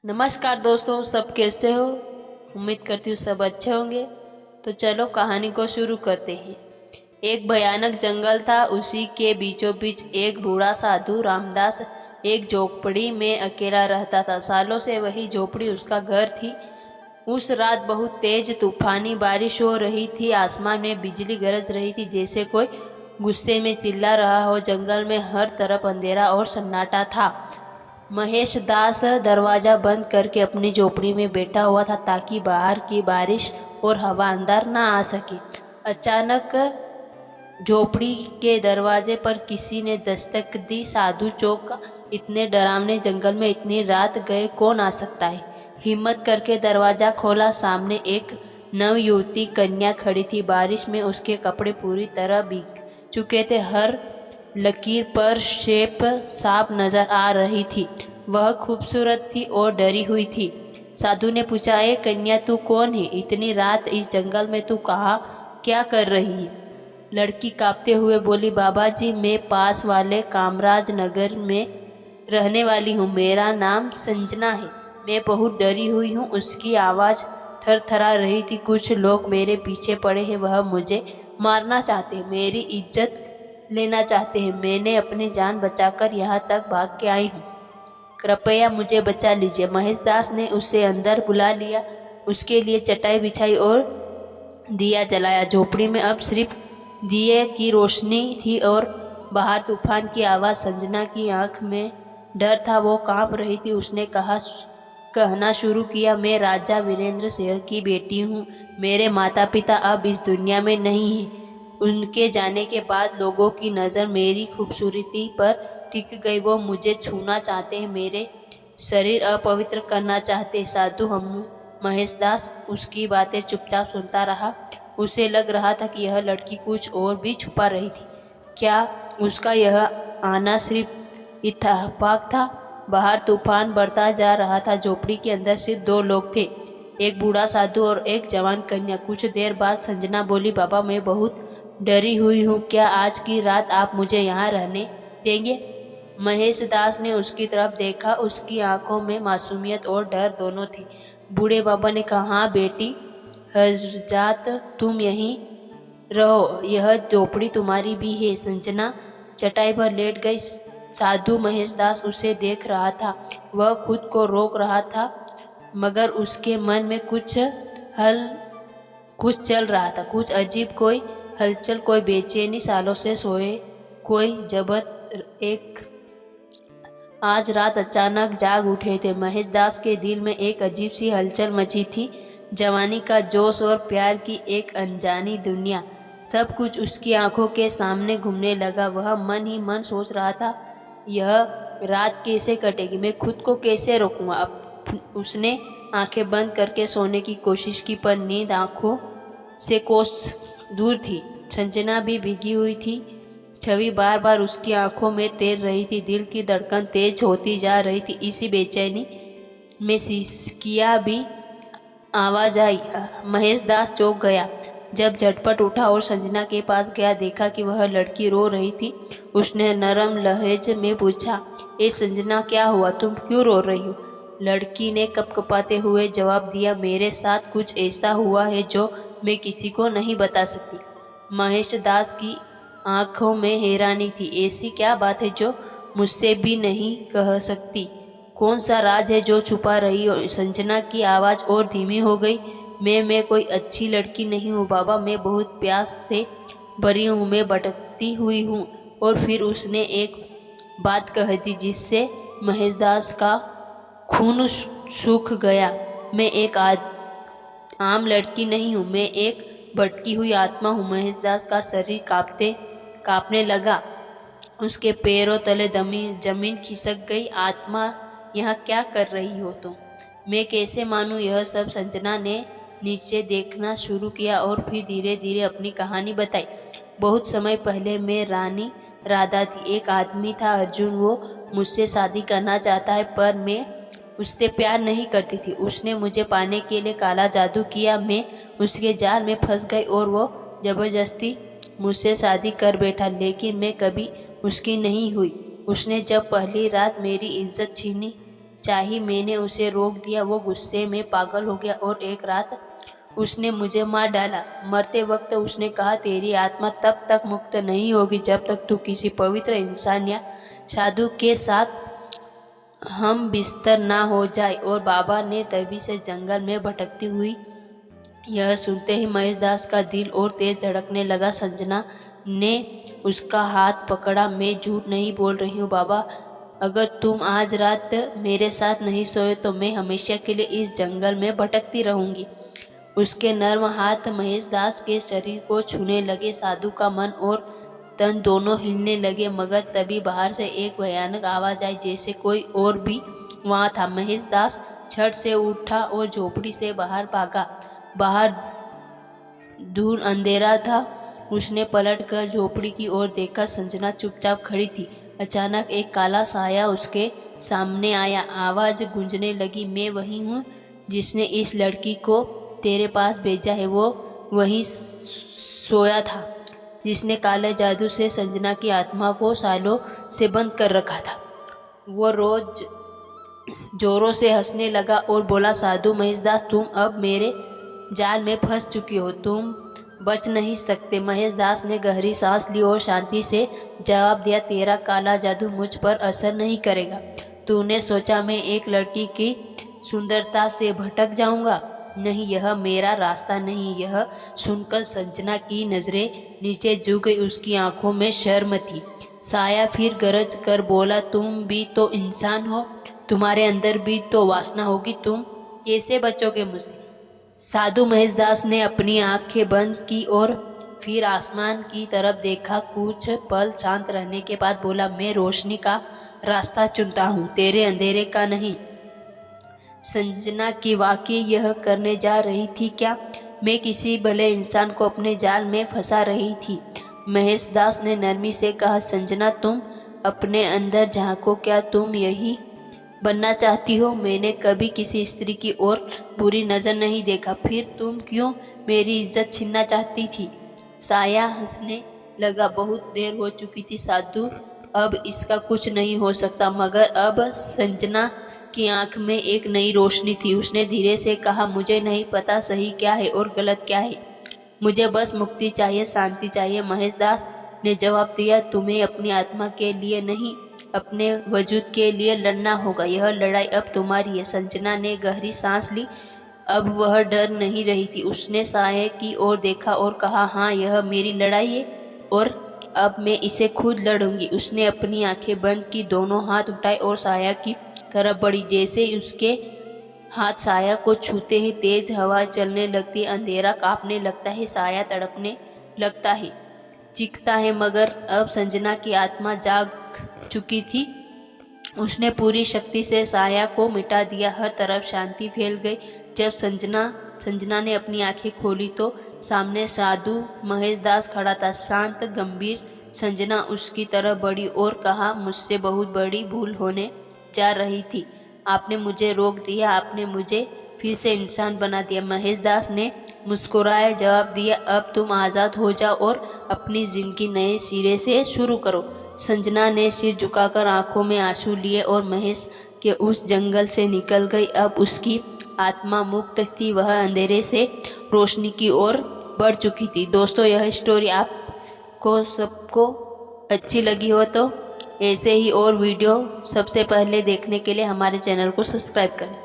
नमस्कार दोस्तों, सब कैसे हो। उम्मीद करती हूँ सब अच्छे होंगे। तो चलो कहानी को शुरू करते हैं। एक भयानक जंगल था। उसी के बीचों बीच एक बूढ़ा साधु रामदास एक झोपड़ी में अकेला रहता था। सालों से वही झोपड़ी उसका घर थी। उस रात बहुत तेज तूफानी बारिश हो रही थी। आसमान में बिजली गरज रही थी, जैसे कोई गुस्से में चिल्ला रहा हो। जंगल में हर तरफ अंधेरा और सन्नाटा था। महेश दास दरवाजा बंद करके अपनी झोपड़ी में बैठा हुआ था, ताकि बाहर की बारिश और हवा अंदर ना आ सके। अचानक झोपड़ी के दरवाजे पर किसी ने दस्तक दी। साधु चौंका। इतने डरावने जंगल में इतनी रात गए कौन आ सकता है। हिम्मत करके दरवाजा खोला। सामने एक नवयुवती कन्या खड़ी थी। बारिश में उसके कपड़े पूरी तरह भीग चुके थे। हर लकीर पर शेप साफ नजर आ रही थी। वह खूबसूरत थी और डरी हुई थी। साधु ने पूछा, ए कन्या, तू कौन है? इतनी रात इस जंगल में तू कहाँ क्या कर रही है? लड़की कांपते हुए बोली, बाबा जी, मैं पास वाले कामराज नगर में रहने वाली हूँ। मेरा नाम संजना है। मैं बहुत डरी हुई हूँ। उसकी आवाज़ थरथरा रही थी। कुछ लोग मेरे पीछे पड़े हैं। वह मुझे मारना चाहते हैं, मेरी इज्जत लेना चाहते हैं। मैंने अपनी जान बचाकर यहाँ तक भाग के आई हूँ। कृपया मुझे बचा लीजिए। महेश दास ने उसे अंदर बुला लिया, उसके लिए चटाई बिछाई और दिया जलाया। झोपड़ी में अब सिर्फ दिए की रोशनी थी और बाहर तूफान की आवाज़। संजना की आंख में डर था, वो कांप रही थी। उसने कहना शुरू किया, मैं राजा वीरेंद्र सिंह की बेटी हूँ। मेरे माता पिता अब इस दुनिया में नहीं हैं। उनके जाने के बाद लोगों की नज़र मेरी खूबसूरती पर टिक गई। वो मुझे छूना चाहते हैं, मेरे शरीर अपवित्र करना चाहते हैं। साधु हम महेश दास उसकी बातें चुपचाप सुनता रहा। उसे लग रहा था कि यह लड़की कुछ और भी छुपा रही थी। क्या उसका यह आना सिर्फ इत्तेफाक था? बाहर तूफान बढ़ता जा रहा था। झोपड़ी के अंदर सिर्फ दो लोग थे, एक बूढ़ा साधु और एक जवान कन्या। कुछ देर बाद संजना बोली, बाबा, मैं बहुत डरी हुई हूँ। क्या आज की रात आप मुझे यहाँ रहने देंगे? महेश दास ने उसकी तरफ देखा। उसकी आंखों में मासूमियत और डर दोनों थी। बूढ़े बाबा ने कहा, हाँ बेटी हरजात, तुम यहीं रहो। यह झोपड़ी तुम्हारी भी है। संजना चटाई पर लेट गई। साधु महेश दास उसे देख रहा था। वह खुद को रोक रहा था, मगर उसके मन में कुछ चल रहा था। कुछ अजीब, कोई हलचल, कोई बेचैनी। सालों से सोए कोई जबत एक आज रात अचानक जाग उठे थे। महेश दास के दिल में एक अजीब सी हलचल मची थी। जवानी का जोश और प्यार की एक अनजानी दुनिया, सब कुछ उसकी आंखों के सामने घूमने लगा। वह मन ही मन सोच रहा था, यह रात कैसे कटेगी, मैं खुद को कैसे रोकूंगा। अब उसने आंखें बंद करके सोने की कोशिश की, पर नींद आंखों से कोस दूर थी। संजना भी भीगी हुई थी। छवि बार बार उसकी आंखों में तैर रही थी। दिल की धड़कन तेज होती जा रही थी। इसी बेचैनी में सिसकिया भी आवाज आई। महेश दास चौंक गया जब झटपट उठा और संजना के पास गया। देखा कि वह लड़की रो रही थी। उसने नरम लहजे में पूछा, ए संजना, क्या हुआ? तुम क्यों रो रही हो? लड़की ने कपकपाते हुए जवाब दिया, मेरे साथ कुछ ऐसा हुआ है जो मैं किसी को नहीं बता सकती। महेश दास की आंखों में हैरानी थी। ऐसी क्या बात है जो मुझसे भी नहीं कह सकती? कौन सा राज है जो छुपा रही हो? संजना की आवाज़ और धीमी हो गई। मैं कोई अच्छी लड़की नहीं हूँ बाबा। मैं बहुत प्यास से भरी हूँ। मैं भटकती हुई हूँ। और फिर उसने एक बात कह दी जिससे महेश दास का खून सूख गया। मैं एक आम लड़की नहीं हूँ, मैं एक भटकी हुई आत्मा हूँ। महेश दास का शरीर कांपने लगा। उसके पैरों तले जमीन खिसक गई। आत्मा, यहाँ क्या कर रही हो तुम? मैं कैसे मानूं यह सब? संजना ने नीचे देखना शुरू किया और फिर धीरे धीरे अपनी कहानी बताई। बहुत समय पहले मैं रानी राधा थी। एक आदमी था अर्जुन। वो मुझसे शादी करना चाहता है, पर मैं उससे प्यार नहीं करती थी। उसने मुझे पाने के लिए काला जादू किया। मैं उसके जाल में फंस गई और वो जबरदस्ती मुझसे शादी कर बैठा, लेकिन मैं कभी उसकी नहीं हुई। उसने जब पहली रात मेरी इज्जत छीनी, चाही मैंने उसे रोक दिया। वो गुस्से में पागल हो गया और एक रात उसने मुझे मार डाला। मरते वक्त उसने कहा, तेरी आत्मा तब तक मुक्त नहीं होगी जब तक तू किसी पवित्र इंसान या साधु के साथ हम बिस्तर ना हो जाए। और बाबा ने तभी से जंगल में भटकती हुई। यह सुनते ही महेश दास का दिल और तेज धड़कने लगा। संजना ने उसका हाथ पकड़ा। मैं झूठ नहीं बोल रही हूँ बाबा, अगर तुम आज रात मेरे साथ नहीं सोए तो मैं हमेशा के लिए इस जंगल में भटकती रहूंगी। उसके नर्म हाथ महेश दास के शरीर को छूने लगे। साधु का मन और तन दोनों हिलने लगे, मगर तभी बाहर से एक भयानक आवाज आई, जैसे कोई और भी वहां था। महेश दास झट से उठा और झोपड़ी से बाहर भागा। बाहर दूर अंधेरा था। उसने पलटकर झोपड़ी की ओर देखा। संजना चुपचाप खड़ी थी। अचानक एक काला साया उसके सामने आया। आवाज गूंजने लगी, मैं वही हूँ जिसने इस लड़की को तेरे पास भेजा है। वो वही सोया था जिसने काले जादू से संजना की आत्मा को सालों से बंद कर रखा था। वो रोज जोरों से हंसने लगा और बोला, साधु महेश दास, तुम अब मेरे जाल में फंस चुकी हो, तुम बच नहीं सकते। महेश दास ने गहरी सांस ली और शांति से जवाब दिया, तेरा काला जादू मुझ पर असर नहीं करेगा। तूने सोचा मैं एक लड़की की सुंदरता से भटक जाऊंगा? नहीं, यह मेरा रास्ता नहीं। यह सुनकर संजना की नजरें नीचे झुक गई। उसकी आंखों में शर्म थी। साया फिर गरज कर बोला, तुम भी तो इंसान हो, तुम्हारे अंदर भी तो वासना होगी, तुम कैसे बचोगे मुझसे? साधु महेश दास ने अपनी आंखें बंद की और फिर आसमान की तरफ देखा। कुछ पल शांत रहने के बाद बोला, मैं रोशनी का रास्ता चुनता हूँ, तेरे अंधेरे का नहीं। संजना की वाकई यह करने जा रही थी क्या? मैं किसी भले इंसान को अपने जाल में फंसा रही थी। महेश दास ने नरमी से कहा, संजना, तुम अपने अंदर झांको, क्या तुम यही बनना चाहती हो? मैंने कभी किसी स्त्री की ओर बुरी नजर नहीं देखा, फिर तुम क्यों मेरी इज्जत छीनना चाहती थी? साया हंसने लगा। बहुत देर हो चुकी थी साधु, अब इसका कुछ नहीं हो सकता। मगर अब संजना की आंख में एक नई रोशनी थी। उसने धीरे से कहा, मुझे नहीं पता सही क्या है और गलत क्या है, मुझे बस मुक्ति चाहिए, शांति चाहिए। महेश दास ने जवाब दिया, तुम्हें अपनी आत्मा के लिए नहीं, अपने वजूद के लिए लड़ना होगा। यह लड़ाई अब तुम्हारी है। संजना ने गहरी सांस ली। अब वह डर नहीं रही थी। उसने साये की ओर देखा और कहा, हाँ, यह मेरी लड़ाई है और अब मैं इसे खुद लड़ूंगी। उसने अपनी आंखें बंद की, दोनों हाथ उठाए और साया की तरफ बढ़ी। जैसे उसके हाथ साया को छूते ही तेज हवा चलने लगती, अंधेरा कांपने लगता है, साया तड़पने लगता है, चीखता है। मगर अब संजना की आत्मा जाग चुकी थी। उसने पूरी शक्ति से साया को मिटा दिया। हर तरफ शांति फैल गई। जब संजना ने अपनी आंखें खोली तो सामने साधु महेश दास खड़ा था, शांत गंभीर। संजना उसकी तरफ बढ़ी और कहा, मुझसे बहुत बड़ी भूल होने जा रही थी। आपने मुझे रोक दिया, आपने मुझे फिर से इंसान बना दिया। महेश दास ने मुस्कुराए जवाब दिया, अब तुम आज़ाद हो जाओ और अपनी जिंदगी नए सिरे से शुरू करो। संजना ने सिर झुकाकर आंखों में आंसू लिए और महेश के उस जंगल से निकल गई। अब उसकी आत्मा मुक्त थी। वह अंधेरे से रोशनी की ओर बढ़ चुकी थी। दोस्तों, यह स्टोरी आपको सबको अच्छी लगी हो तो ऐसे ही और वीडियो सबसे पहले देखने के लिए हमारे चैनल को सब्सक्राइब करें।